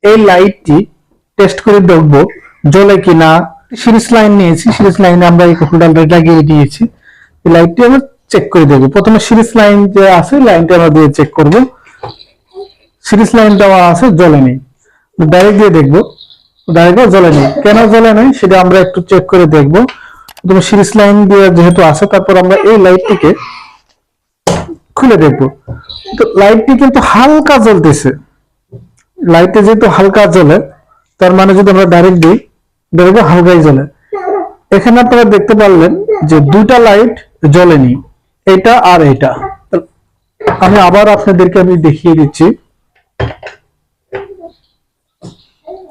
এই লাইটটি টেস্ট করে দেখব জ্বলে কিনা। সিরিজ লাইন নিয়েছি, সিরিজ লাইনে আমরা এই হোল্ডারটা লাগিয়ে দিয়েছি। এই লাইটটি আমরা চেক করে দেখব। প্রথমে সিরিজ লাইন যে আছে লাইনটা আমরা দিয়ে চেক করব। সিরিজ লাইন দেওয়া আছে, জ্বলে নেই। ডাইরেক্ট দিয়ে দেখব, ডাইরেক্ট জ্বলে নেই। কেন জ্বলে নেই সেটা আমরা একটু চেক করে দেখব। প্রথমে সিরিজ লাইন দিয়ে যেহেতু আছে, তারপর আমরা এই লাইটটিকে খুলে দেখব। তো লাইটটি কিন্তু হালকা জ্বলতেছে। লাইটে যেহেতু হালকা জ্বলে, তার মানে যদি আমরা ডাইরেক্ট দিই, ডাইরেক্ট হালকাই জ্বলে। এখানে আপনারা দেখতে পারলেন যে দুইটা লাইট জ্বলেনি, এটা আর এটা। আমি আবার আপনাদেরকে দেখিয়ে দিচ্ছি।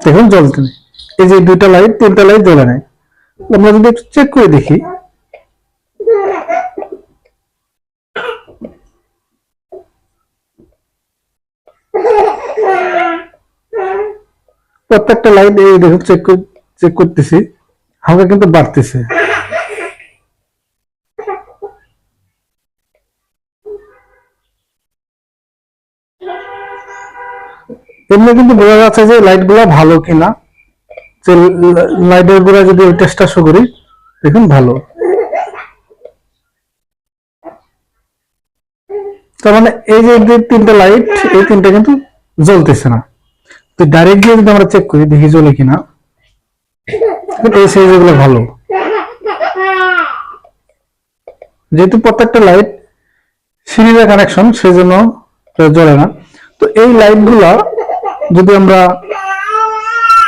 দেখুন জ্বলতে নেই। এই যে দুইটা লাইট, তিনটা লাইট জ্বলে নাই। আমরা যদি একটু চেক করে দেখি, প্রত্যেকটা লাইট এই দেখুন চেক করতেছি, হালকা কিন্তু বাড়তেছে। এমনি কিন্তু বোঝা যাচ্ছে যে লাইট গুলা ভালো কিনা। যে লাইটের গুলা যদি টেস্টটা শো করি, দেখুন ভালো। তার মানে এই যে তিনটা লাইট, এই তিনটা কিন্তু জ্বলতেছে না। তো ডাইরেক্ট দিয়ে যদি আমরা চেক করি, দেখি জ্বলে কিনা, এই সাইজ গুলো ভালো। যেহেতু প্রত্যেকটা লাইট সিরিজে কানেকশন, সেজন্য জ্বলে না। তো এই লাইট গুলা যদি আমরা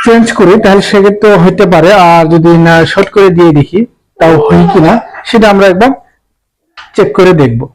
চেঞ্জ করি, তাহলে সেক্ষেত্রে হইতে পারে। আর যদি না শর্ট করে দিয়ে দেখি, তাও হয় কিনা সেটা আমরা একবার চেক করে দেখবো।